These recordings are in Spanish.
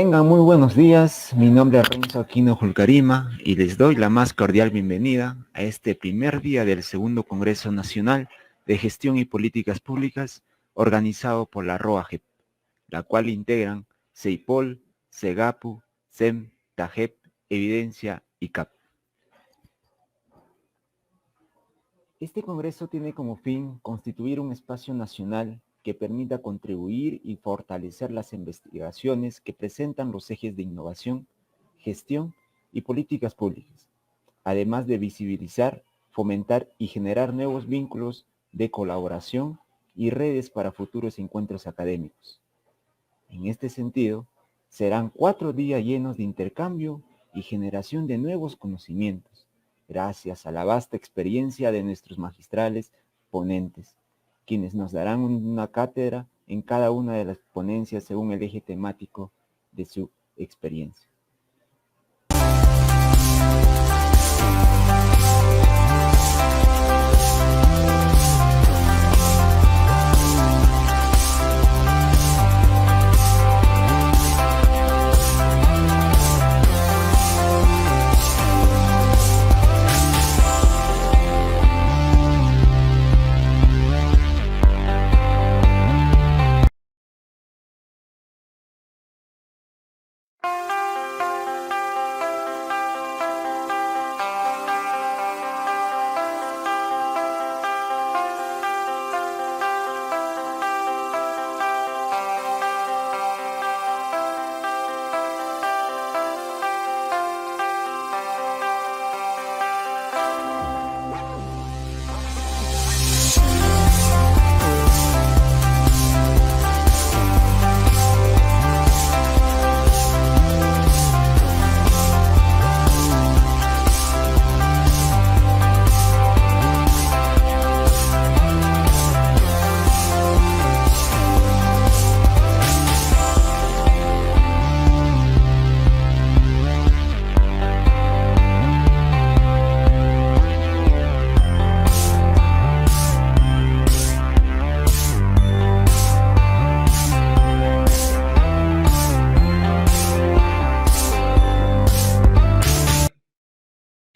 Tengan muy buenos días, mi nombre es Renzo Aquino Julcarima y les doy la más cordial bienvenida a este primer día del segundo Congreso Nacional de Gestión y Políticas Públicas organizado por la ROAGEP, la cual integran CEIPOL, SEGAPU, SEM, TAGEP, Evidencia y CAP. Este Congreso tiene como fin constituir un espacio nacional que permita contribuir y fortalecer las investigaciones que presentan los ejes de innovación, gestión y políticas públicas, además de visibilizar, fomentar y generar nuevos vínculos de colaboración y redes para futuros encuentros académicos. En este sentido, serán 4 días llenos de intercambio y generación de nuevos conocimientos, gracias a la vasta experiencia de nuestros magistrales ponentes, quienes nos darán una cátedra en cada una de las ponencias según el eje temático de su experiencia.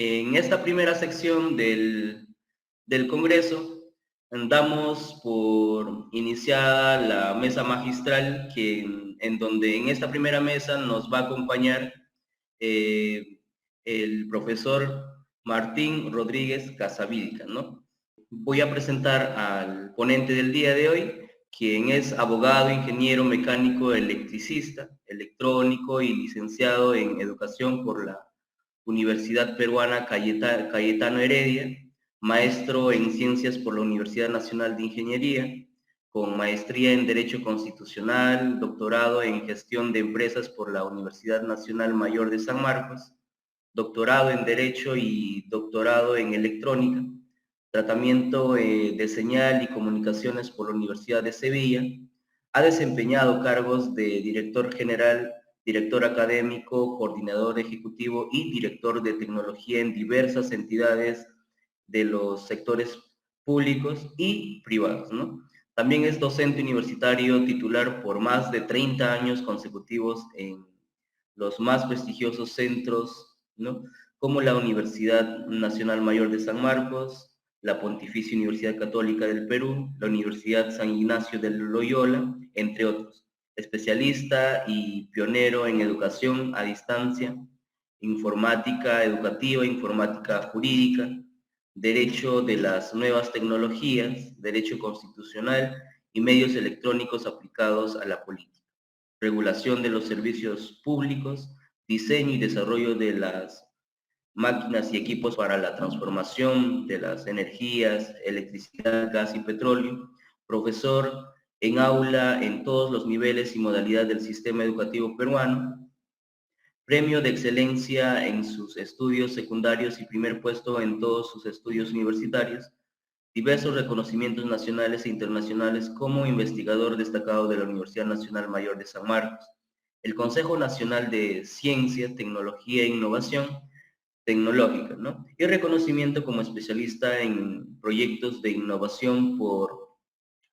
En esta primera sección del Congreso, damos por iniciada la mesa magistral, en donde en esta primera mesa nos va a acompañar el profesor Martín Rodríguez Casavídica, ¿no? Voy a presentar al ponente del día de hoy, quien es abogado, ingeniero mecánico, electricista, electrónico y licenciado en educación por la Universidad Peruana Cayetano Heredia, maestro en Ciencias por la Universidad Nacional de Ingeniería, con maestría en Derecho Constitucional, doctorado en Gestión de Empresas por la Universidad Nacional Mayor de San Marcos, doctorado en Derecho y doctorado en Electrónica, tratamiento de señal y comunicaciones por la Universidad de Sevilla. Ha desempeñado cargos de director general, director académico, coordinador ejecutivo y director de tecnología en diversas entidades de los sectores públicos y privados, ¿no? También es docente universitario titular por más de 30 años consecutivos en los más prestigiosos centros, ¿no? Como la Universidad Nacional Mayor de San Marcos, la Pontificia Universidad Católica del Perú, la Universidad San Ignacio de Loyola, entre otros. Especialista y pionero en educación a distancia, informática educativa, informática jurídica, derecho de las nuevas tecnologías, derecho constitucional y medios electrónicos aplicados a la política, regulación de los servicios públicos, diseño y desarrollo de las máquinas y equipos para la transformación de las energías, electricidad, gas y petróleo, profesor en aula en todos los niveles y modalidades del sistema educativo peruano, premio de excelencia en sus estudios secundarios y primer puesto en todos sus estudios universitarios, diversos reconocimientos nacionales e internacionales como investigador destacado de la Universidad Nacional Mayor de San Marcos, el Consejo Nacional de Ciencia, Tecnología e Innovación Tecnológica, ¿no? Y reconocimiento como especialista en proyectos de innovación por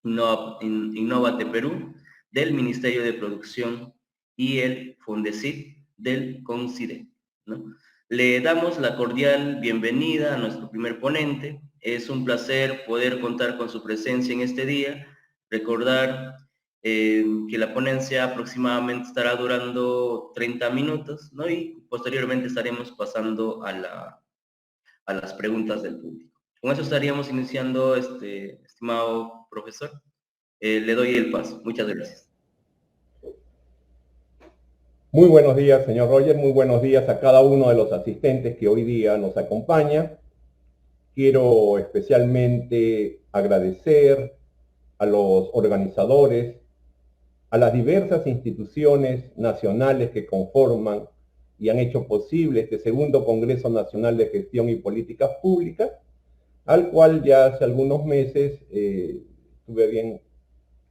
Innovate Perú del Ministerio de Producción y el Fondesit del CONCIDE, ¿no? Le damos la cordial bienvenida a nuestro primer ponente. Es un placer poder contar con su presencia en este día. Recordar que la ponencia aproximadamente estará durando 30 minutos, ¿no? Y posteriormente estaremos pasando a las preguntas del público. Con eso estaríamos iniciando, estimado profesor. Le doy el paso. Muchas gracias. Muy buenos días, señor Roger. Muy buenos días a cada uno de los asistentes que hoy día nos acompaña. Quiero especialmente agradecer a los organizadores, a las diversas instituciones nacionales que conforman y han hecho posible este segundo Congreso Nacional de Gestión y Políticas Públicas, al cual ya hace algunos meses tuve bien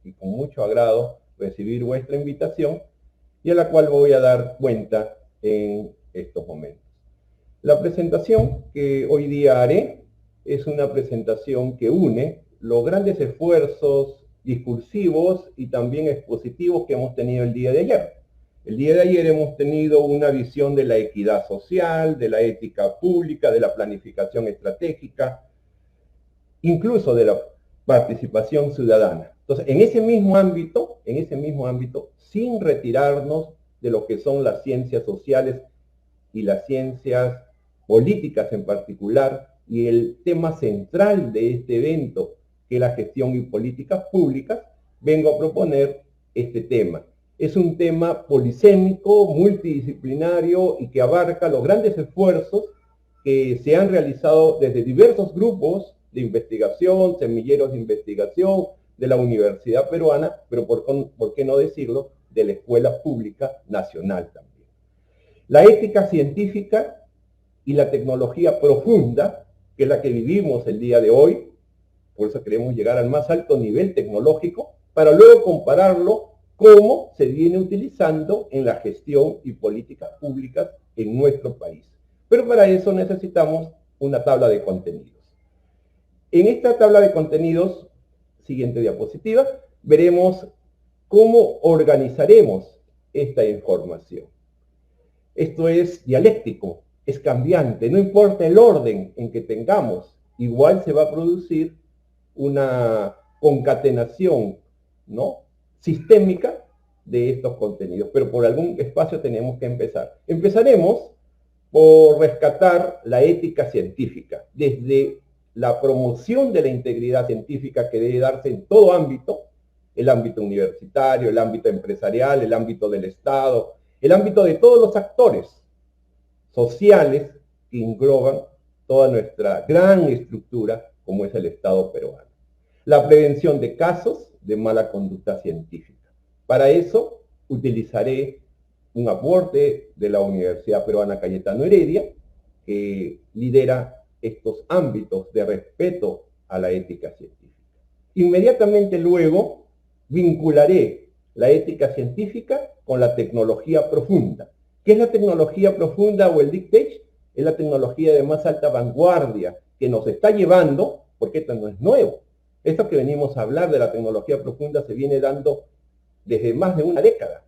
y con mucho agrado recibir vuestra invitación y a la cual voy a dar cuenta en estos momentos. La presentación que hoy día haré es una presentación que une los grandes esfuerzos discursivos y también expositivos que hemos tenido el día de ayer. El día de ayer hemos tenido una visión de la equidad social, de la ética pública, de la planificación estratégica, incluso de la participación ciudadana. Entonces, en ese mismo ámbito, sin retirarnos de lo que son las ciencias sociales y las ciencias políticas en particular, y el tema central de este evento, que es la gestión y políticas públicas, vengo a proponer este tema. Es un tema polisémico, multidisciplinario y que abarca los grandes esfuerzos que se han realizado desde diversos grupos de investigación, semilleros de investigación, de la Universidad Peruana, pero por qué no decirlo, de la Escuela Pública Nacional también. La ética científica y la tecnología profunda, que es la que vivimos el día de hoy, por eso queremos llegar al más alto nivel tecnológico, para luego compararlo cómo se viene utilizando en la gestión y políticas públicas en nuestro país. Pero para eso necesitamos una tabla de contenidos. En esta tabla de contenidos, siguiente diapositiva, veremos cómo organizaremos esta información. Esto es dialéctico, es cambiante, no importa el orden en que tengamos, igual se va a producir una concatenación, ¿no?, sistémica de estos contenidos, pero por algún espacio tenemos que empezar. Empezaremos por rescatar la ética científica, desde la promoción de la integridad científica que debe darse en todo ámbito, el ámbito universitario, el ámbito empresarial, el ámbito del Estado, el ámbito de todos los actores sociales que engloban toda nuestra gran estructura como es el Estado peruano. La prevención de casos de mala conducta científica. Para eso utilizaré un aporte de la Universidad Peruana Cayetano Heredia, que lidera estos ámbitos de respeto a la ética científica. Inmediatamente luego vincularé la ética científica con la tecnología profunda. ¿Qué es la tecnología profunda o el Deep Tech? Es la tecnología de más alta vanguardia que nos está llevando, porque esto no es nuevo. Esto que venimos a hablar de la tecnología profunda se viene dando desde más de una década.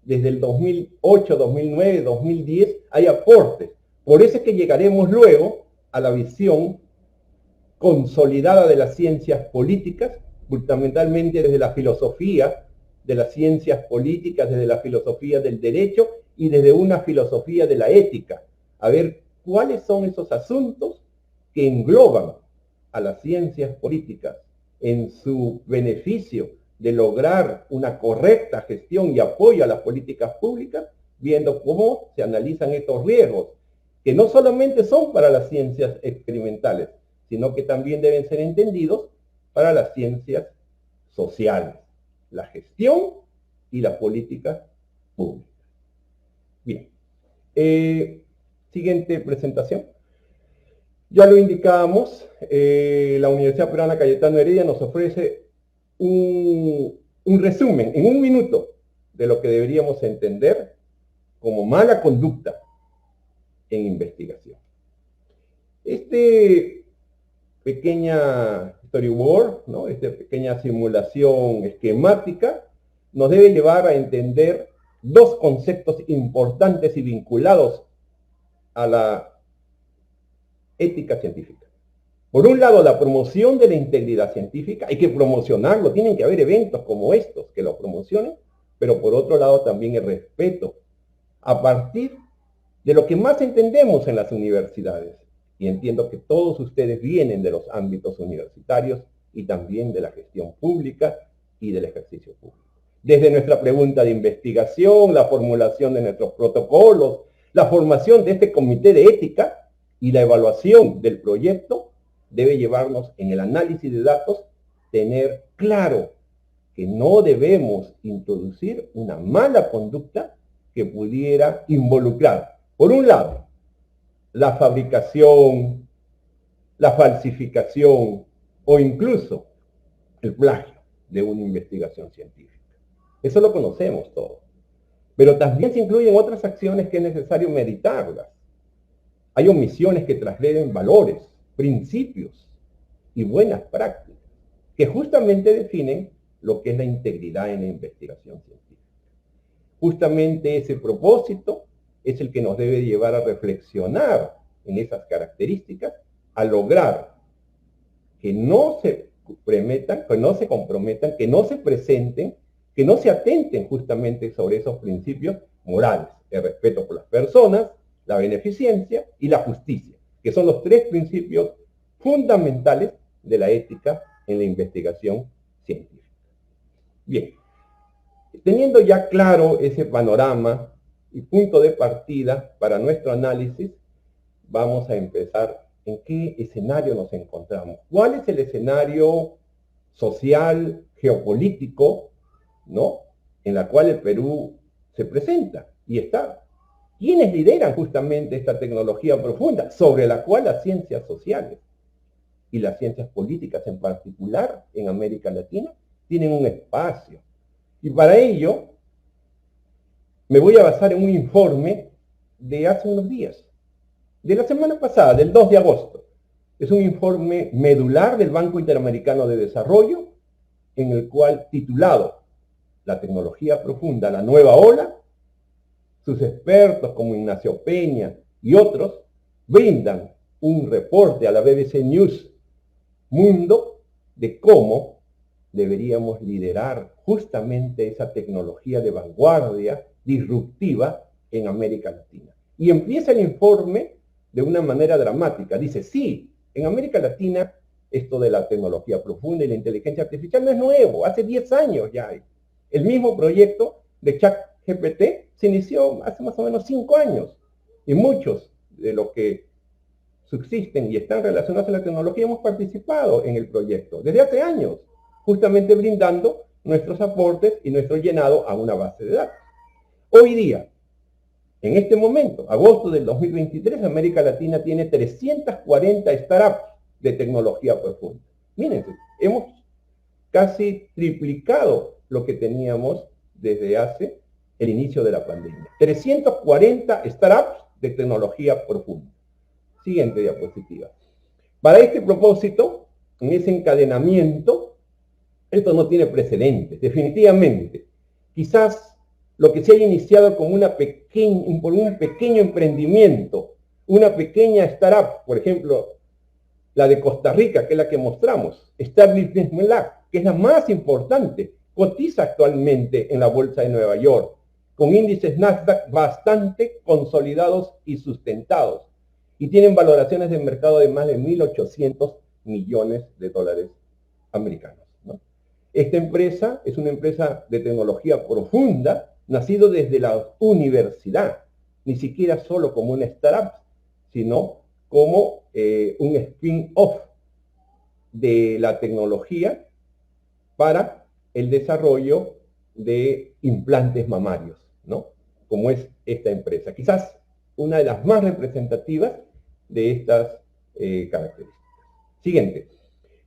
Desde el 2008, 2009, 2010 hay aportes. Por eso es que llegaremos luego a la visión consolidada de las ciencias políticas, fundamentalmente desde la filosofía de las ciencias políticas, desde la filosofía del derecho y desde una filosofía de la ética. A ver cuáles son esos asuntos que engloban a las ciencias políticas en su beneficio de lograr una correcta gestión y apoyo a las políticas públicas, viendo cómo se analizan estos riesgos, que no solamente son para las ciencias experimentales, sino que también deben ser entendidos para las ciencias sociales, la gestión y la política pública. Bien, siguiente presentación. Ya lo indicábamos, la Universidad Peruana Cayetano Heredia nos ofrece un resumen en un minuto de lo que deberíamos entender como mala conducta en investigación. Este pequeña storyboard, esta pequeña simulación esquemática, nos debe llevar a entender dos conceptos importantes y vinculados a la ética científica. Por un lado, la promoción de la integridad científica, hay que promocionarlo, tienen que haber eventos como estos que lo promocionen, pero por otro lado también el respeto a partir de lo que más entendemos en las universidades. Y entiendo que todos ustedes vienen de los ámbitos universitarios y también de la gestión pública y del ejercicio público. Desde nuestra pregunta de investigación, la formulación de nuestros protocolos, la formación de este comité de ética y la evaluación del proyecto debe llevarnos en el análisis de datos, tener claro que no debemos introducir una mala conducta que pudiera involucrar, por un lado, la fabricación, la falsificación o incluso el plagio de una investigación científica. Eso lo conocemos todos. Pero también se incluyen otras acciones que es necesario meditarlas. Hay omisiones que trasladen valores, principios y buenas prácticas que justamente definen lo que es la integridad en la investigación científica. Justamente ese propósito es el que nos debe llevar a reflexionar en esas características, a lograr que no se comprometan, que no se presenten, que no se atenten justamente sobre esos principios morales, el respeto por las personas, la beneficencia y la justicia, que son los tres principios fundamentales de la ética en la investigación científica. Bien, teniendo ya claro ese panorama y punto de partida para nuestro análisis, vamos a empezar en qué escenario nos encontramos. ¿Cuál es el escenario social, geopolítico, ¿no?, en la cual el Perú se presenta y está? ¿Quiénes lideran justamente esta tecnología profunda sobre la cual las ciencias sociales y las ciencias políticas en particular en América Latina tienen un espacio? Y para ello me voy a basar en un informe de hace unos días, de la semana pasada, del 2 de agosto. Es un informe medular del Banco Interamericano de Desarrollo, en el cual, titulado La tecnología profunda, la nueva ola, sus expertos como Ignacio Peña y otros brindan un reporte a la BBC News Mundo de cómo deberíamos liderar justamente esa tecnología de vanguardia, disruptiva en América Latina. Y empieza el informe de una manera dramática. Dice, sí, en América Latina esto de la tecnología profunda y la inteligencia artificial no es nuevo, hace 10 años ya hay. El mismo proyecto de ChatGPT se inició hace más o menos 5 años. Y muchos de los que subsisten y están relacionados a la tecnología hemos participado en el proyecto desde hace años, justamente brindando nuestros aportes y nuestro llenado a una base de datos. Hoy día, en este momento, agosto del 2023, América Latina tiene 340 startups de tecnología profunda. Mírense, hemos casi triplicado lo que teníamos desde hace el inicio de la pandemia. 340 startups de tecnología profunda. Siguiente diapositiva. Para este propósito, en ese encadenamiento, esto no tiene precedentes, definitivamente. Quizás lo que se haya iniciado como por un pequeño emprendimiento, una pequeña startup, por ejemplo, la de Costa Rica, que es la que mostramos, Establishment Lab, que es la más importante, cotiza actualmente en la Bolsa de Nueva York, con índices Nasdaq bastante consolidados y sustentados, y tienen valoraciones de mercado de más de 1.800 millones de dólares americanos, ¿no? Esta empresa es una empresa de tecnología profunda, nacido desde la universidad, ni siquiera solo como una startup, sino como un spin-off de la tecnología para el desarrollo de implantes mamarios, ¿no?, como es esta empresa. Quizás una de las más representativas de estas características. Siguiente.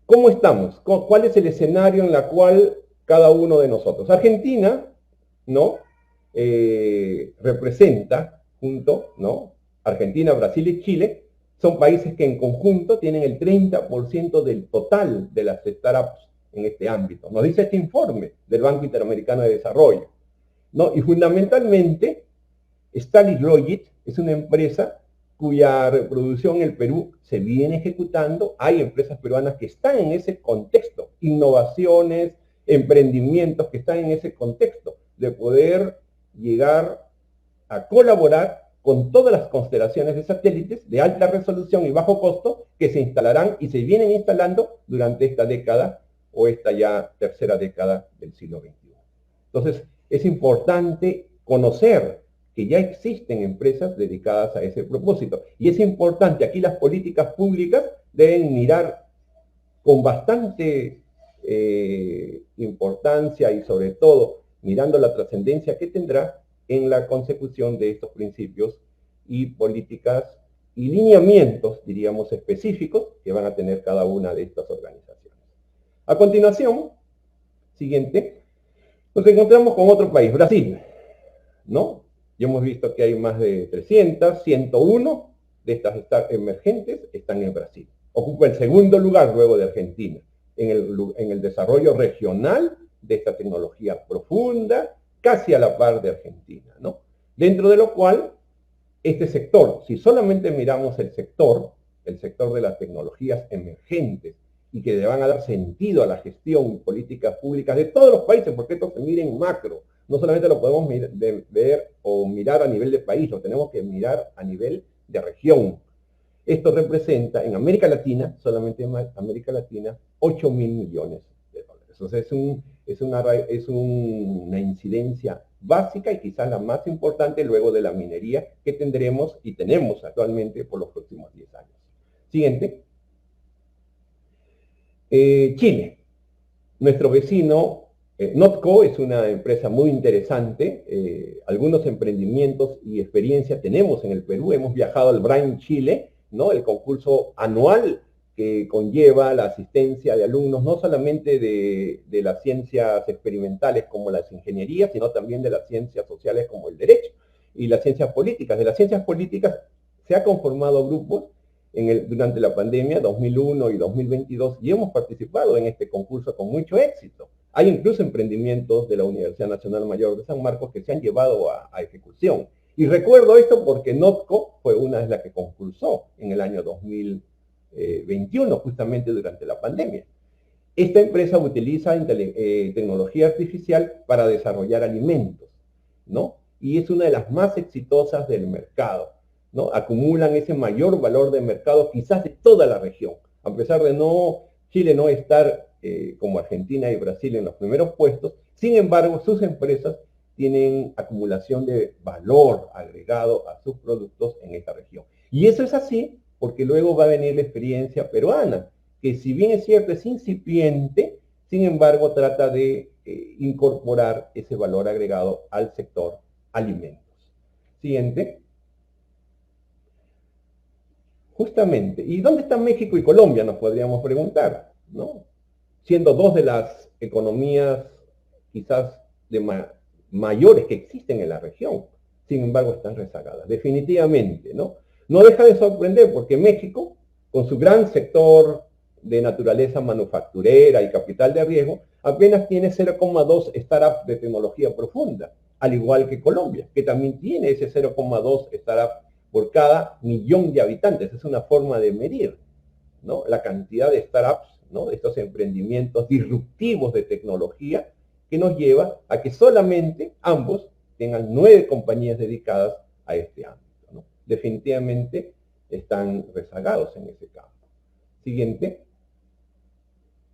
¿Cómo estamos? ¿Cuál es el escenario en el cual cada uno de nosotros? Argentina, ¿no?, representa junto, ¿no?, Argentina, Brasil y Chile, son países que en conjunto tienen el 30% del total de las startups en este ámbito. Nos dice este informe del Banco Interamericano de Desarrollo. ¿no? Y fundamentalmente, Stalin Logit es una empresa cuya reproducción en el Perú se viene ejecutando. Hay empresas peruanas que están en ese contexto, innovaciones, emprendimientos que están en ese contexto de poder llegar a colaborar con todas las constelaciones de satélites de alta resolución y bajo costo que se instalarán y se vienen instalando durante esta década o esta ya tercera década del siglo XXI. Entonces, es importante conocer que ya existen empresas dedicadas a ese propósito. Y es importante, aquí las políticas públicas deben mirar con bastante importancia y sobre todo mirando la trascendencia que tendrá en la consecución de estos principios y políticas y lineamientos, diríamos, específicos que van a tener cada una de estas organizaciones. A continuación, siguiente, nos encontramos con otro país, Brasil, ¿no? Ya hemos visto que hay más de 300, 101 de estas emergentes están en Brasil. Ocupa el segundo lugar luego de Argentina en el desarrollo regional de esta tecnología profunda, casi a la par de Argentina, ¿no? Dentro de lo cual, este sector, si solamente miramos el sector de las tecnologías emergentes y que le van a dar sentido a la gestión y políticas públicas de todos los países, porque esto se mira en macro, no solamente lo podemos ver o mirar a nivel de país, lo tenemos que mirar a nivel de región. Esto representa en América Latina, solamente en América Latina, 8.000 millones de dólares. Entonces es una incidencia básica y quizás la más importante luego de la minería que tendremos y tenemos actualmente por los próximos 10 años. Siguiente. Chile. Nuestro vecino Notco es una empresa muy interesante. Algunos emprendimientos y experiencia tenemos en el Perú. Hemos viajado al Brain Chile, ¿no? El concurso anual que conlleva la asistencia de alumnos, no solamente de las ciencias experimentales como las ingenierías, sino también de las ciencias sociales como el derecho y las ciencias políticas. De las ciencias políticas se ha conformado grupos durante la pandemia 2001 y 2022 y hemos participado en este concurso con mucho éxito. Hay incluso emprendimientos de la Universidad Nacional Mayor de San Marcos que se han llevado a ejecución. Y recuerdo esto porque Notco fue una de las que concursó en el año 2021, justamente durante la pandemia. Esta empresa utiliza tecnología artificial para desarrollar alimentos, ¿no? Y es una de las más exitosas del mercado, ¿no? Acumulan ese mayor valor de mercado quizás de toda la región. A pesar de Chile no estar como Argentina y Brasil en los primeros puestos, sin embargo, sus empresas tienen acumulación de valor agregado a sus productos en esta región. Y eso es así porque luego va a venir la experiencia peruana, que si bien es cierto es incipiente, sin embargo trata de incorporar ese valor agregado al sector alimentos. Siguiente. Justamente, ¿y dónde están México y Colombia? Nos podríamos preguntar, ¿no? Siendo dos de las economías quizás mayores que existen en la región, sin embargo están rezagadas, definitivamente, ¿no? No deja de sorprender porque México, con su gran sector de naturaleza manufacturera y capital de riesgo, apenas tiene 0,2 startups de tecnología profunda, al igual que Colombia, que también tiene ese 0,2 startups por cada millón de habitantes. Es una forma de medir, ¿no? La cantidad de startups, ¿no? De estos emprendimientos disruptivos de tecnología que nos lleva a que solamente ambos tengan 9 compañías dedicadas a este ámbito, ¿no? Definitivamente están rezagados en ese campo. Siguiente.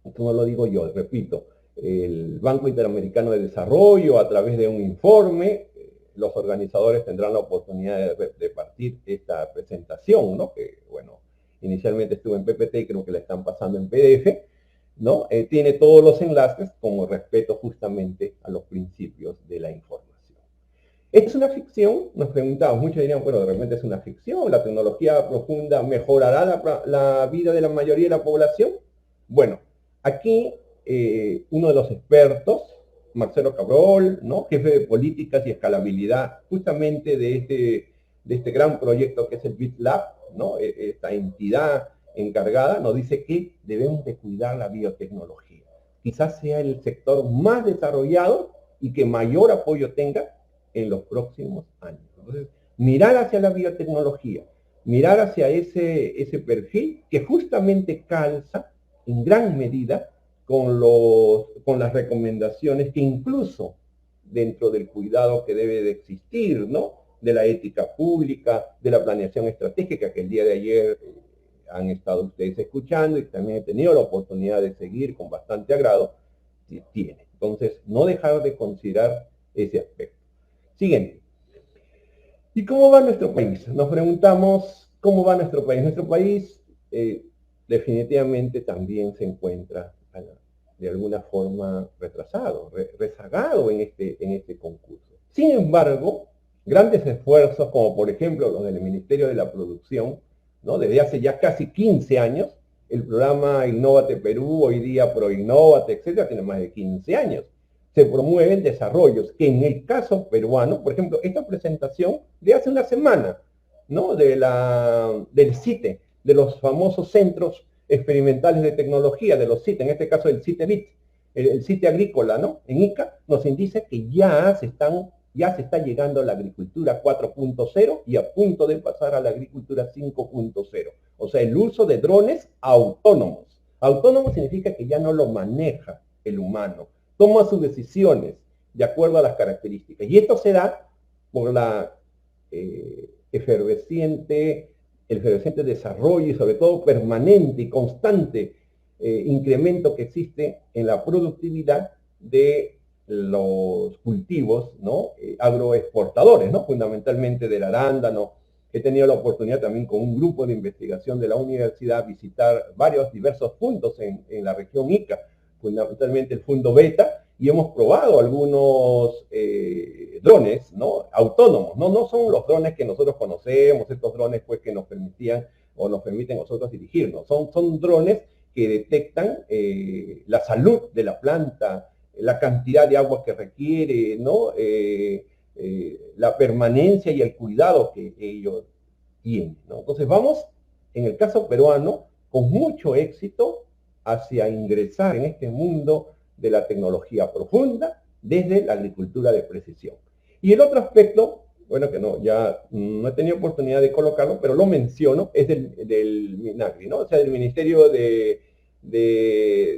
Esto no lo digo yo, repito. El Banco Interamericano de Desarrollo, a través de un informe, los organizadores tendrán la oportunidad de partir esta presentación, ¿no? Que, bueno, inicialmente estuvo en PPT y creo que la están pasando en PDF, ¿no? Tiene todos los enlaces como respeto justamente a los principios de la información. ¿Esta es una ficción? Nos preguntamos, muchos dirían, bueno, de repente es una ficción, ¿la tecnología profunda mejorará la vida de la mayoría de la población? Bueno, aquí uno de los expertos, Marcelo Cabrol, ¿no? Jefe de políticas y escalabilidad justamente de este gran proyecto que es el BitLab, ¿no? Esta entidad encargada nos dice que debemos de cuidar la biotecnología. Quizás sea el sector más desarrollado y que mayor apoyo tenga en los próximos años. Entonces, mirar hacia la biotecnología, mirar hacia ese perfil que justamente calza en gran medida con las recomendaciones que incluso dentro del cuidado que debe de existir, ¿no? De la ética pública, de la planeación estratégica que el día de ayer han estado ustedes escuchando y también he tenido la oportunidad de seguir con bastante agrado, tiene. Entonces, no dejar de considerar ese aspecto. Siguiente. ¿Y cómo va nuestro país? Nos preguntamos cómo va nuestro país. Nuestro país definitivamente también se encuentra de alguna forma retrasado, rezagado en este concurso. Sin embargo, grandes esfuerzos, como por ejemplo los del Ministerio de la Producción, ¿no? Desde hace ya casi 15 años, el programa Innovate Perú, hoy día ProInnovate, etcétera, tiene más de 15 años. Se promueven desarrollos que en el caso peruano, por ejemplo, esta presentación de hace una semana, ¿no? Del CITE, de los famosos centros experimentales de tecnología, de los CITE, en este caso el CITE-BIT, el CITE agrícola, ¿no? En Ica, nos indica que ya se está llegando a la agricultura 4.0 y a punto de pasar a la agricultura 5.0. O sea, el uso de drones autónomos. Autónomo significa que ya no lo maneja el humano, toma sus decisiones de acuerdo a las características. Y esto se da por la efervesciente desarrollo y sobre todo permanente y constante incremento que existe en la productividad de los cultivos, ¿no? Agroexportadores, ¿no? Fundamentalmente del arándano. He tenido la oportunidad también con un grupo de investigación de la universidad visitar diversos puntos en la región Ica, fundamentalmente el Fundo Beta, y hemos probado algunos drones, ¿no? Autónomos, no son los drones que nosotros conocemos, estos drones pues que nos permitían o nos permiten nosotros dirigirnos, son drones que detectan la salud de la planta, la cantidad de agua que requiere, ¿no? La permanencia y el cuidado que ellos tienen, ¿no? Entonces vamos, en el caso peruano, con mucho éxito hacia ingresar en este mundo de la tecnología profunda desde la agricultura de precisión. Y el otro aspecto, bueno, que ya no he tenido oportunidad de colocarlo, pero lo menciono, es del MINAGRI, ¿no? O sea, del Ministerio de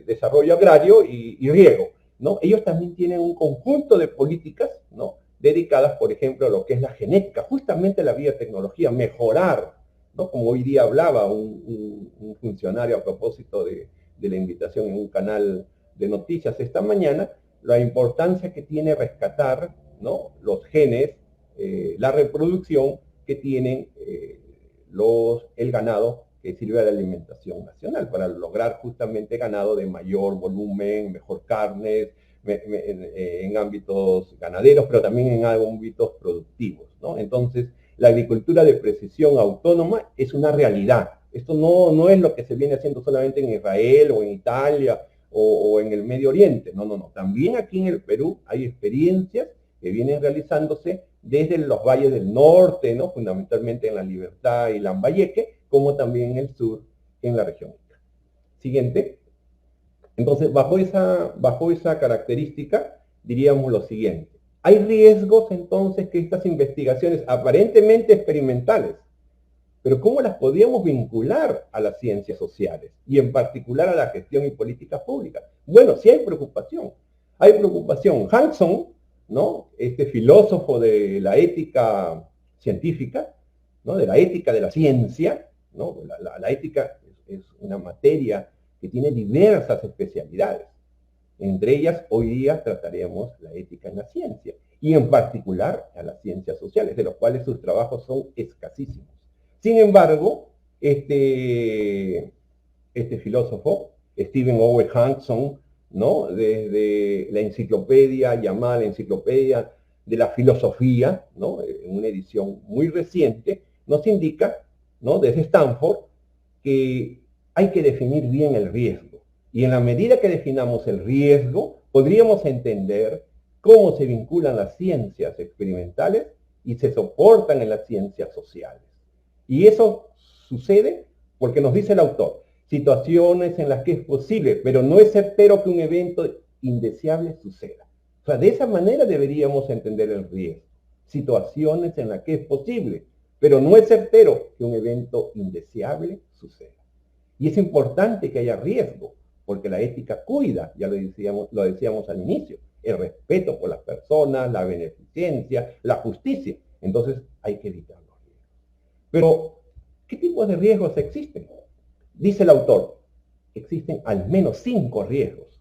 Desarrollo Agrario y Riego, ¿no? Ellos también tienen un conjunto de políticas, ¿no? Dedicadas, por ejemplo, a lo que es la genética, justamente la biotecnología, mejorar, ¿no? Como hoy día hablaba un funcionario a propósito de la invitación en un canal de noticias esta mañana, la importancia que tiene rescatar, ¿no? Los genes, la reproducción que tienen el ganado que sirve a la alimentación nacional, para lograr justamente ganado de mayor volumen, mejor carnes, en ámbitos ganaderos, pero también en ámbitos productivos, ¿no? Entonces, la agricultura de precisión autónoma es una realidad. Esto no es lo que se viene haciendo solamente en Israel o en Italia o en el Medio Oriente. No. También aquí en el Perú hay experiencias que vienen realizándose desde los valles del norte, ¿no? Fundamentalmente en La Libertad y Lambayeque, como también en el sur, en la región. Siguiente. Entonces, bajo esa característica, diríamos lo siguiente. Hay riesgos, entonces, que estas investigaciones aparentemente experimentales, pero ¿cómo las podríamos vincular a las ciencias sociales? Y en particular a la gestión y políticas públicas. Bueno, sí hay preocupación. Hay preocupación. Hanson, ¿no? Este filósofo de la ética científica, ¿no? De la ética de la ciencia, ¿no? La ética es una materia que tiene diversas especialidades. Entre ellas, hoy día trataremos la ética en la ciencia, y en particular a las ciencias sociales, de los cuales sus trabajos son escasísimos. Sin embargo, este filósofo, Stephen Owen Hanson, ¿no? Desde la enciclopedia llamada la Enciclopedia de la Filosofía, ¿no? En una edición muy reciente, nos indica, ¿no? Desde Stanford, que hay que definir bien el riesgo. Y en la medida que definamos el riesgo, podríamos entender cómo se vinculan las ciencias experimentales y se soportan en las ciencias sociales. Y eso sucede porque nos dice el autor, situaciones en las que es posible, pero no es certero que un evento indeseable suceda. O sea, de esa manera deberíamos entender el riesgo. Situaciones en las que es posible, pero no es certero que un evento indeseable suceda. Y es importante que haya riesgo, porque la ética cuida, ya lo decíamos al inicio, el respeto por las personas, la beneficencia, la justicia. Entonces hay que evitar los riesgos. Pero, ¿qué tipos de riesgos existen? Dice el autor, existen al menos 5 riesgos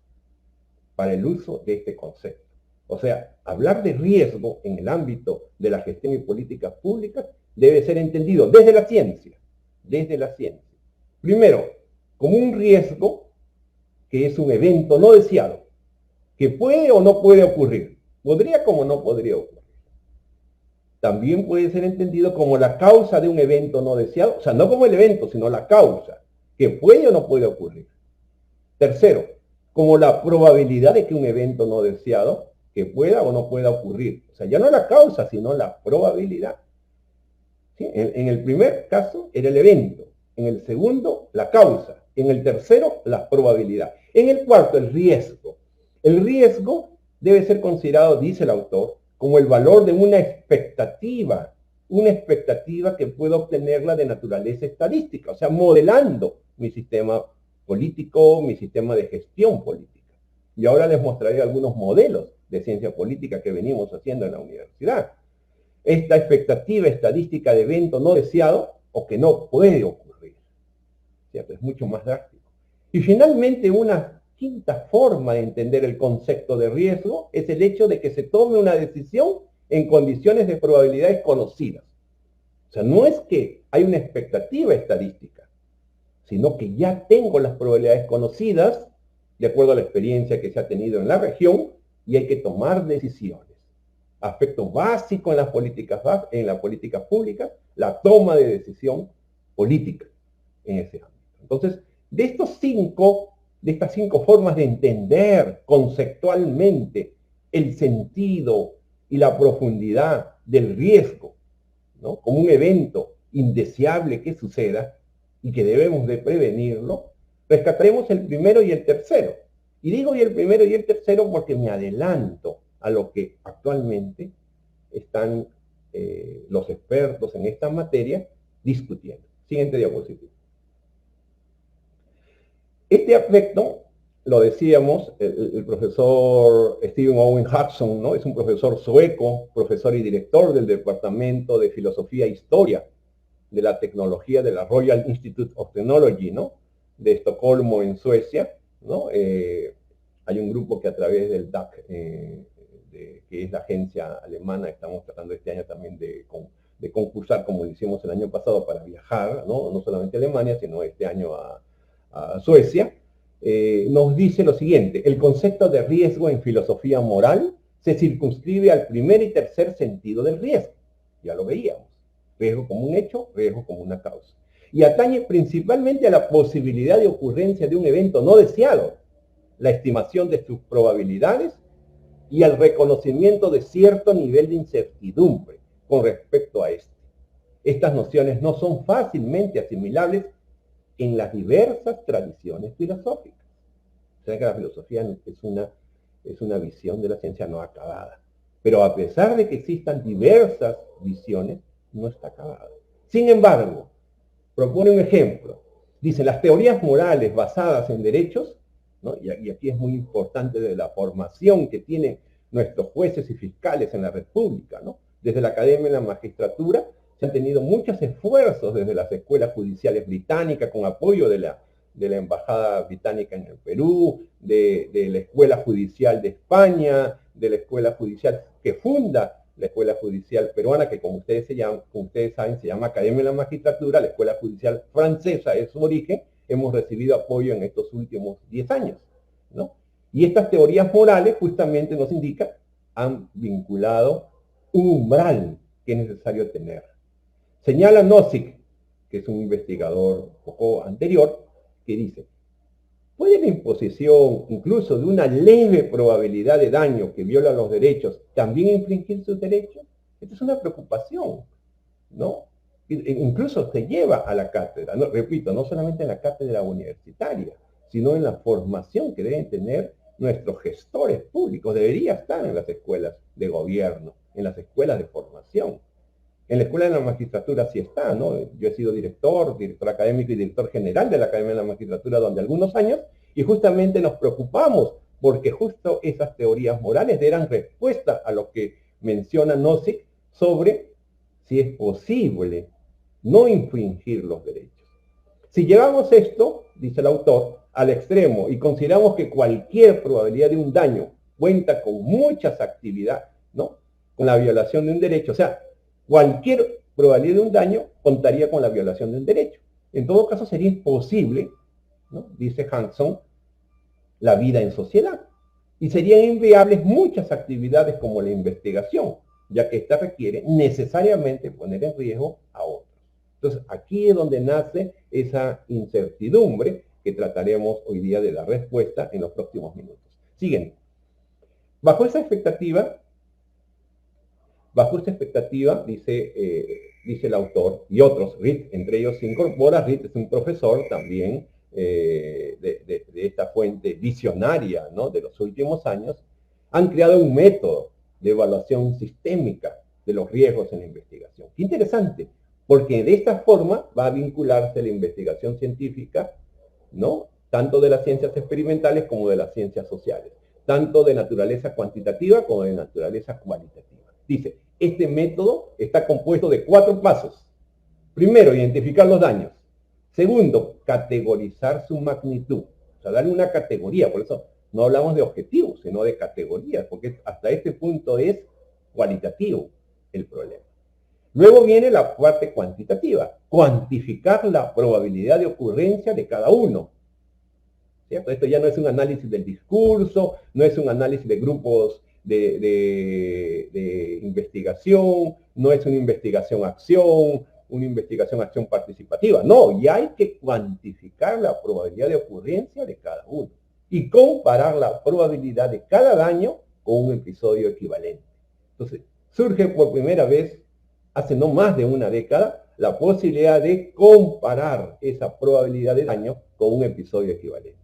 para el uso de este concepto. O sea, hablar de riesgo en el ámbito de la gestión y políticas públicas debe ser entendido desde la ciencia. Desde la ciencia. Primero, como un riesgo que es un evento no deseado, que puede o no puede ocurrir. Podría como no podría ocurrir. También puede ser entendido como la causa de un evento no deseado, o sea, no como el evento, sino la causa, que puede o no puede ocurrir. Tercero, como la probabilidad de que un evento no deseado, que pueda o no pueda ocurrir. O sea, ya no la causa, sino la probabilidad. ¿Sí? En el primer caso era el evento, en el segundo la causa, en el tercero la probabilidad. En el cuarto, el riesgo. El riesgo debe ser considerado, dice el autor, como el valor de una expectativa que puedo obtenerla de naturaleza estadística, o sea, modelando mi sistema político, mi sistema de gestión política. Y ahora les mostraré algunos modelos de ciencia política que venimos haciendo en la universidad. Esta expectativa estadística de evento no deseado o que no puede ocurrir, ¿cierto? Es mucho más drástico. Y finalmente, una quinta forma de entender el concepto de riesgo es el hecho de que se tome una decisión en condiciones de probabilidades conocidas. O sea, no es que hay una expectativa estadística, sino que ya tengo las probabilidades conocidas de acuerdo a la experiencia que se ha tenido en la región y hay que tomar decisiones. Aspecto básico en las políticas públicas, la toma de decisión política en ese ámbito. Entonces, de estas cinco formas de entender conceptualmente el sentido y la profundidad del riesgo, ¿no? Como un evento indeseable que suceda y que debemos de prevenirlo, rescataremos el primero y el tercero. Y digo el primero y el tercero porque me adelanto a lo que actualmente están los expertos en esta materia discutiendo. Siguiente diapositiva. Este aspecto, lo decíamos, el profesor Stephen Owen Hudson, ¿no? Es un profesor sueco, profesor y director del Departamento de Filosofía e Historia de la Tecnología de la Royal Institute of Technology, ¿no? De Estocolmo, en Suecia, ¿no? Hay un grupo que a través del DAC, que es la agencia alemana, estamos tratando este año también de concursar, como lo hicimos el año pasado, para viajar, no solamente a Alemania, sino este año a Suecia. Nos dice lo siguiente: el concepto de riesgo en filosofía moral se circunscribe al primer y tercer sentido del riesgo. Ya lo veíamos. Riesgo como un hecho, riesgo como una causa. Y atañe principalmente a la posibilidad de ocurrencia de un evento no deseado, la estimación de sus probabilidades y al reconocimiento de cierto nivel de incertidumbre con respecto a este. Estas nociones no son fácilmente asimilables en las diversas tradiciones filosóficas. O sea que la filosofía es una visión de la ciencia no acabada. Pero a pesar de que existan diversas visiones, no está acabada. Sin embargo, propone un ejemplo. Dice, las teorías morales basadas en derechos, ¿no? Y aquí es muy importante de la formación que tienen nuestros jueces y fiscales en la República, ¿no? Desde la academia y la magistratura se han tenido muchos esfuerzos desde las escuelas judiciales británicas con apoyo de la Embajada Británica en el Perú, de la Escuela Judicial de España, de la Escuela Judicial que funda la Escuela Judicial Peruana, que como ustedes saben, se llama Academia de la Magistratura. La Escuela Judicial Francesa es su origen. Hemos recibido apoyo en estos últimos 10 años, ¿no? Y estas teorías morales justamente nos indican, han vinculado un umbral que es necesario tener. Señala Nozick, que es un investigador un poco anterior, que dice, ¿puede la imposición incluso de una leve probabilidad de daño que viola los derechos también infringir sus derechos? Esta es una preocupación, ¿no? Incluso te lleva a la cátedra, no, repito, no solamente en la cátedra universitaria, sino en la formación que deben tener nuestros gestores públicos, debería estar en las escuelas de gobierno, en las escuelas de formación. En la escuela de la magistratura sí está, ¿no? Yo he sido director académico y director general de la Academia de la Magistratura durante algunos años, y justamente nos preocupamos porque justo esas teorías morales eran respuesta a lo que menciona Nozick sobre si es posible no infringir los derechos. Si llevamos esto, dice el autor, al extremo y consideramos que cualquier probabilidad de un daño cuenta con muchas actividades, ¿no? Con la violación de un derecho, o sea, cualquier probabilidad de un daño contaría con la violación de un derecho. En todo caso, sería imposible, ¿no?, dice Hanson, la vida en sociedad. Y serían inviables muchas actividades como la investigación, ya que ésta requiere necesariamente poner en riesgo a otros. Entonces, aquí es donde nace esa incertidumbre que trataremos hoy día de dar respuesta en los próximos minutos. Siguiente. Bajo esta expectativa, dice el autor y otros, Reed, entre ellos se incorpora, Reed es un profesor también de esta fuente visionaria, ¿no?, de los últimos años, han creado un método de evaluación sistémica de los riesgos en la investigación. Qué interesante, porque de esta forma va a vincularse la investigación científica, ¿no?, tanto de las ciencias experimentales como de las ciencias sociales, tanto de naturaleza cuantitativa como de naturaleza cualitativa. Dice, este método está compuesto de 4 pasos. Primero, identificar los daños. Segundo, categorizar su magnitud. O sea, darle una categoría. Por eso no hablamos de objetivos, sino de categorías, porque hasta este punto es cualitativo el problema. Luego viene la parte cuantitativa. Cuantificar la probabilidad de ocurrencia de cada uno. ¿Cierto? Esto ya no es un análisis del discurso, no es un análisis de grupos de investigación, no es una investigación-acción participativa. No, ya hay que cuantificar la probabilidad de ocurrencia de cada uno y comparar la probabilidad de cada daño con un episodio equivalente. Entonces, surge por primera vez, hace no más de una década, la posibilidad de comparar esa probabilidad de daño con un episodio equivalente.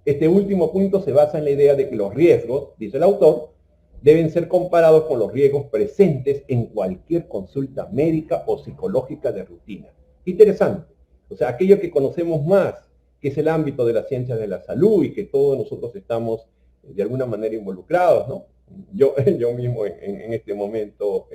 Este último punto se basa en la idea de que los riesgos, dice el autor, deben ser comparados con los riesgos presentes en cualquier consulta médica o psicológica de rutina. Interesante. O sea, aquello que conocemos más, que es el ámbito de las ciencias de la salud y que todos nosotros estamos de alguna manera involucrados, ¿no? Yo mismo en este momento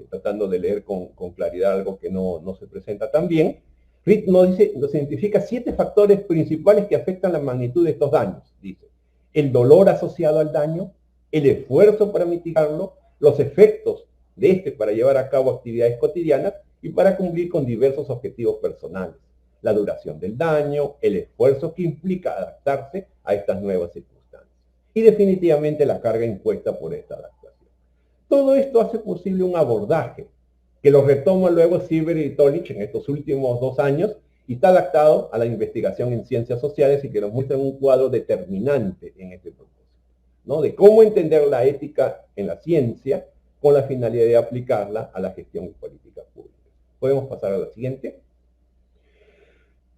tratando de leer con claridad algo que no se presenta tan bien. Reed nos identifica 7 factores principales que afectan la magnitud de estos daños. Dice, el dolor asociado al daño, el esfuerzo para mitigarlo, los efectos de este para llevar a cabo actividades cotidianas y para cumplir con diversos objetivos personales, la duración del daño, el esfuerzo que implica adaptarse a estas nuevas circunstancias y definitivamente la carga impuesta por esta adaptación. Todo esto hace posible un abordaje que lo retoma luego Sieber y Tolich en estos últimos 2 años y está adaptado a la investigación en ciencias sociales y que nos muestra un cuadro determinante en este propósito, ¿no?, de cómo entender la ética en la ciencia con la finalidad de aplicarla a la gestión y políticas públicas. Podemos pasar a la siguiente.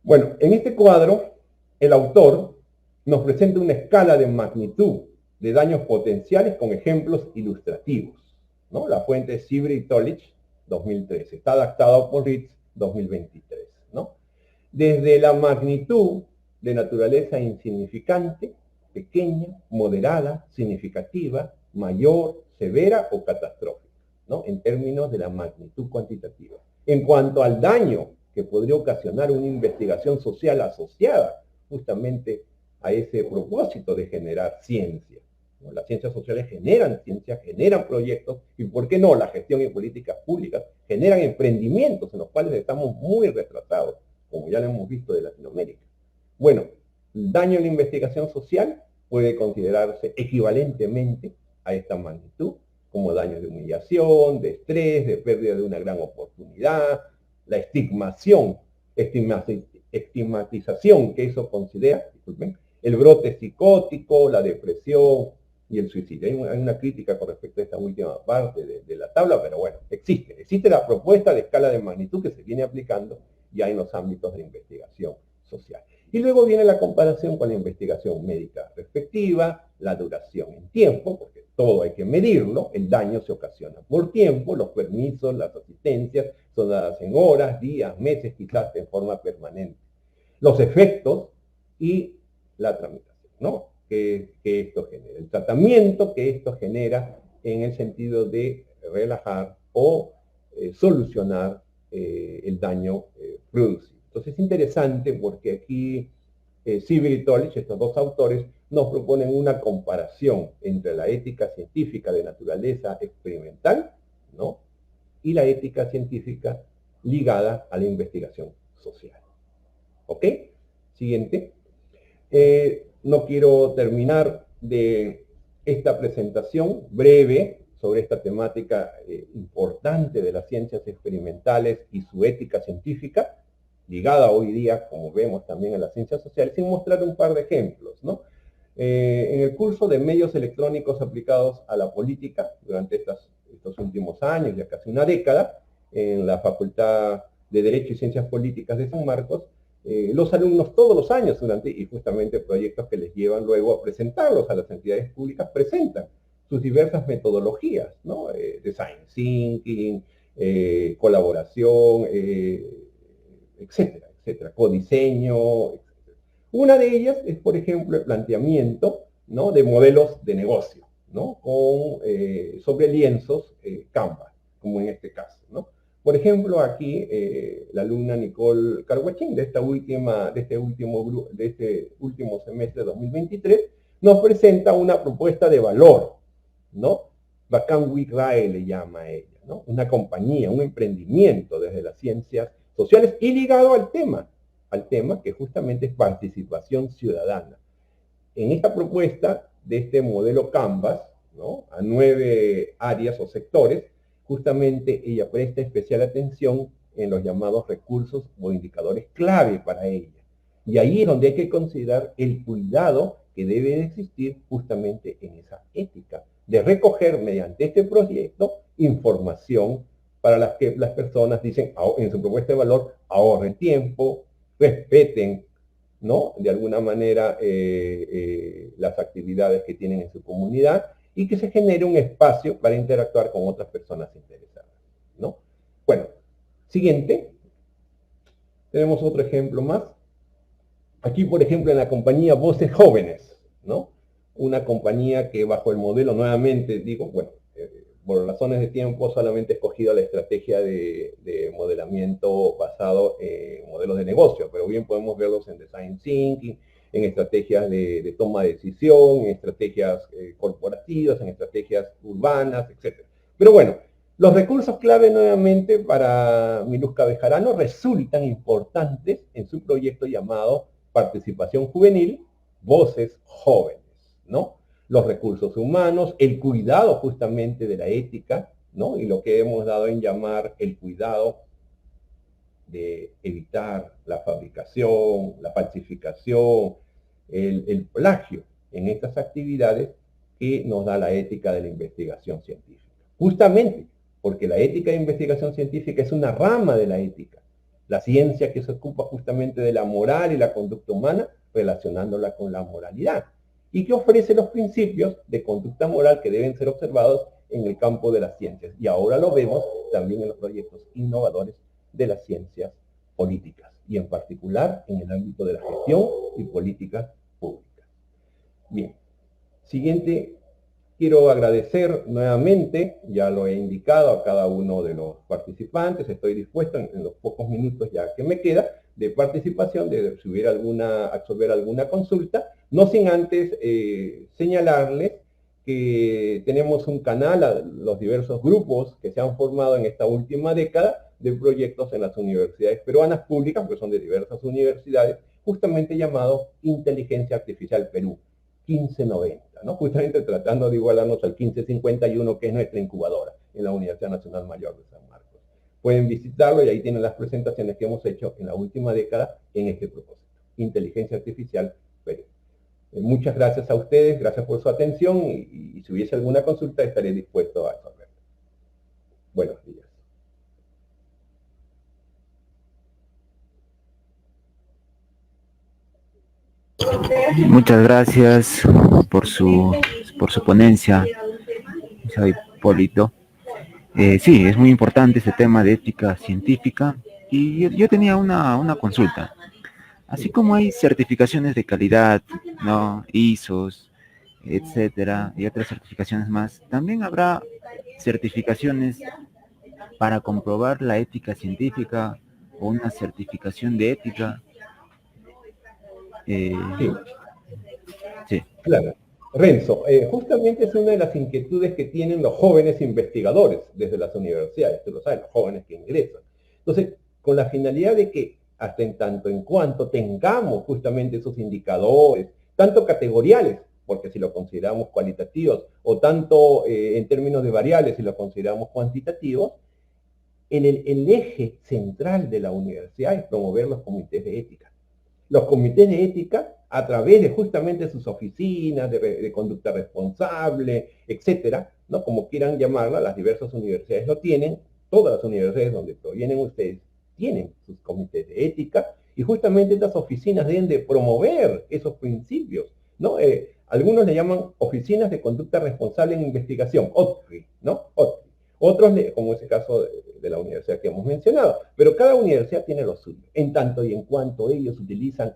Bueno, en este cuadro, el autor nos presenta una escala de magnitud de daños potenciales con ejemplos ilustrativos, ¿no? La fuente es Sieber y Tolich, 2013. Está adaptado por Ritz, 2023, ¿no? Desde la magnitud de naturaleza insignificante, pequeña, moderada, significativa, mayor, severa o catastrófica, ¿no?, en términos de la magnitud cuantitativa. En cuanto al daño que podría ocasionar una investigación social asociada justamente a ese propósito de generar ciencia, ¿no? Las ciencias sociales generan ciencia, generan proyectos y, ¿por qué no?, la gestión y políticas públicas generan emprendimientos en los cuales estamos muy retrasados, como ya lo hemos visto de Latinoamérica. Bueno, el daño en la investigación social puede considerarse equivalentemente a esta magnitud, como daños de humillación, de estrés, de pérdida de una gran oportunidad, la estigmatización que eso considera, disculpen, el brote psicótico, la depresión y el suicidio. Hay una crítica con respecto a esta última parte de la tabla, pero bueno, existe la propuesta de escala de magnitud que se viene aplicando ya en los ámbitos de investigación social. Y luego viene la comparación con la investigación médica respectiva, la duración en tiempo, porque todo hay que medirlo, el daño se ocasiona por tiempo, los permisos, las asistencias son dadas en horas, días, meses, quizás en forma permanente. Los efectos y la tramitación, ¿no? Que esto genera, el tratamiento que esto genera en el sentido de relajar o solucionar el daño producido. Entonces es interesante porque aquí Sibel y Tolich, estos dos autores, nos proponen una comparación entre la ética científica de naturaleza experimental, ¿no?, y la ética científica ligada a la investigación social. ¿Ok? Siguiente. No quiero terminar de esta presentación breve sobre esta temática importante de las ciencias experimentales y su ética científica, ligada hoy día, como vemos, también a las ciencias sociales, sin mostrar un par de ejemplos, ¿no? En el curso de medios electrónicos aplicados a la política, durante estos últimos años, ya casi una década, en la Facultad de Derecho y Ciencias Políticas de San Marcos, los alumnos todos los años, y justamente proyectos que les llevan luego a presentarlos a las entidades públicas, presentan sus diversas metodologías, ¿no? Design thinking, colaboración, etcétera, etcétera, codiseño, etcétera. Una de ellas es, por ejemplo, el planteamiento, ¿no?, de modelos de negocio, ¿no?, sobre lienzos Canvas, como en este caso, ¿no? Por ejemplo, aquí la alumna Nicole Carguachín, de este último semestre de 2023, nos presenta una propuesta de valor, ¿no? Bacán Wigrae le llama a ella, ¿no? Una compañía, un emprendimiento desde las ciencias sociales y ligado al tema que justamente es participación ciudadana. En esta propuesta de este modelo Canvas, ¿no?, a 9 áreas o sectores, justamente ella presta especial atención en los llamados recursos o indicadores clave para ella. Y ahí es donde hay que considerar el cuidado que debe existir justamente en esa ética, de recoger mediante este proyecto información para las que las personas dicen en su propuesta de valor, ahorren tiempo, respeten, ¿no?, de alguna manera las actividades que tienen en su comunidad y que se genere un espacio para interactuar con otras personas interesadas, ¿no? Bueno, siguiente. Tenemos otro ejemplo más. Aquí, por ejemplo, en la compañía Voces Jóvenes, ¿no? Una compañía que bajo el modelo, nuevamente digo, bueno, por razones de tiempo solamente he escogido la estrategia de modelamiento basado en modelos de negocio, pero bien podemos verlos en design thinking, en estrategias de toma de decisión, en estrategias corporativas, en estrategias urbanas, etc. Pero bueno, los recursos clave nuevamente para Miluska Bejarano resultan importantes en su proyecto llamado Participación Juvenil, Voces Jóvenes, ¿no? Los recursos humanos, el cuidado justamente de la ética, ¿no?, y lo que hemos dado en llamar el cuidado de evitar la fabricación, la falsificación, el plagio en estas actividades que nos da la ética de la investigación científica. Justamente porque la ética de investigación científica es una rama de la ética, la ciencia que se ocupa justamente de la moral y la conducta humana, relacionándola con la moralidad, y que ofrece los principios de conducta moral que deben ser observados en el campo de las ciencias. Y ahora lo vemos también en los proyectos innovadores de las ciencias políticas, y en particular en el ámbito de la gestión y políticas públicas. Bien, siguiente. Quiero agradecer nuevamente, ya lo he indicado a cada uno de los participantes, estoy dispuesto en los pocos minutos ya que me queda de participación, de absorber alguna consulta, no sin antes señalarles que tenemos un canal a los diversos grupos que se han formado en esta última década de proyectos en las universidades peruanas públicas, porque son de diversas universidades, justamente llamado Inteligencia Artificial Perú 1590, ¿no? Justamente tratando de igualarnos al 1551, que es nuestra incubadora en la Universidad Nacional Mayor de San Marcos. Pueden visitarlo y ahí tienen las presentaciones que hemos hecho en la última década en este propósito. Inteligencia Artificial Perú. Muchas gracias a ustedes, gracias por su atención y si hubiese alguna consulta estaré dispuesto a resolverla. Buenos días. Muchas gracias por su, por su ponencia, licenciado Hipólito. Sí, es muy importante este tema de ética científica y yo tenía una consulta. Así como hay certificaciones de calidad, ¿no? ISOs, etcétera, y otras certificaciones más, también habrá certificaciones para comprobar la ética científica o una certificación de ética. Sí, Sí. claro. Renzo, justamente es una de las inquietudes que tienen los jóvenes investigadores desde las universidades, tú lo sabes, los jóvenes que ingresan. Entonces, con la finalidad de que hasta en tanto en cuanto tengamos justamente esos indicadores, tanto categoriales, porque si lo consideramos cualitativos, o tanto en términos de variables, si lo consideramos cuantitativos, el eje central de la universidad es promover los comités de ética. Los comités de ética, a través de justamente sus oficinas de conducta responsable, etcétera, ¿no? Como quieran llamarla, las diversas universidades lo tienen, todas las universidades donde provienen ustedes tienen sus comités de ética, y justamente estas oficinas deben de promover esos principios, ¿no? Algunos le llaman oficinas de conducta responsable en investigación, OTRI, ¿no? OTRI. Otros, como es el caso de la universidad que hemos mencionado, pero cada universidad tiene lo suyo, en tanto y en cuanto ellos utilizan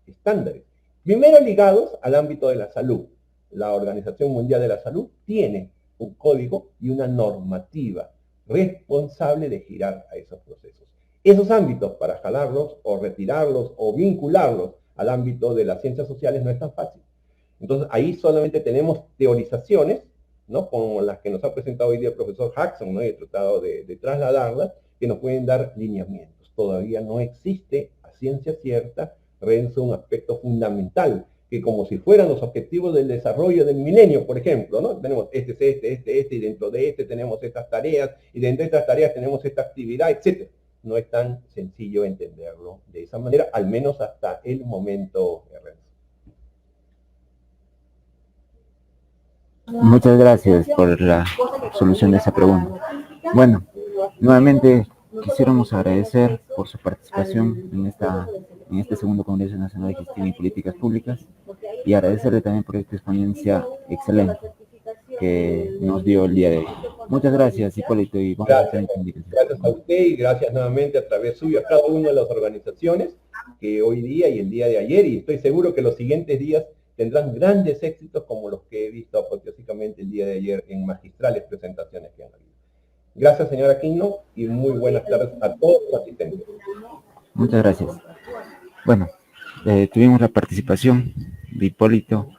estándares. Primero ligados al ámbito de la salud. La Organización Mundial de la Salud tiene un código y una normativa responsable de girar a esos procesos. Esos ámbitos, para jalarlos o retirarlos o vincularlos al ámbito de las ciencias sociales no es tan fácil. Entonces ahí solamente tenemos teorizaciones, ¿no? Como las que nos ha presentado hoy día el profesor Jackson, ¿no? Y he tratado de trasladarlas, que nos pueden dar lineamientos. Todavía no existe a ciencia cierta, Renzo, un aspecto fundamental, que como si fueran los objetivos del desarrollo del milenio, por ejemplo, ¿no? Tenemos este, y dentro de este tenemos estas tareas, y dentro de estas tareas tenemos esta actividad, etc. No es tan sencillo entenderlo de esa manera, al menos hasta el momento, Renzo. Muchas gracias por la solución de esa pregunta. Bueno, nuevamente quisiéramos agradecer por su participación en este segundo Congreso Nacional de Gestión y Políticas Públicas y agradecerle también por esta experiencia excelente que nos dio el día de hoy. Muchas gracias, Hipólito, y vamos a tener gracias a usted y gracias nuevamente a través suyo a cada una de las organizaciones que hoy día y el día de ayer, y estoy seguro que los siguientes días tendrán grandes éxitos como los que he visto apoteósicamente el día de ayer en magistrales presentaciones que han habido. Gracias, señora Quino, y muy buenas tardes a todos los asistentes. Muchas gracias. Bueno, tuvimos la participación de Hipólito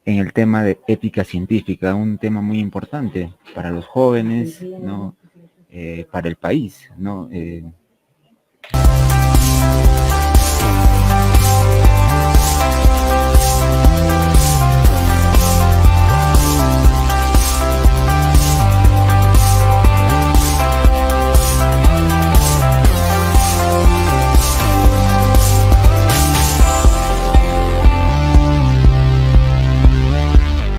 en el tema de ética científica, un tema muy importante para los jóvenes, ¿no? Para el país, ¿no?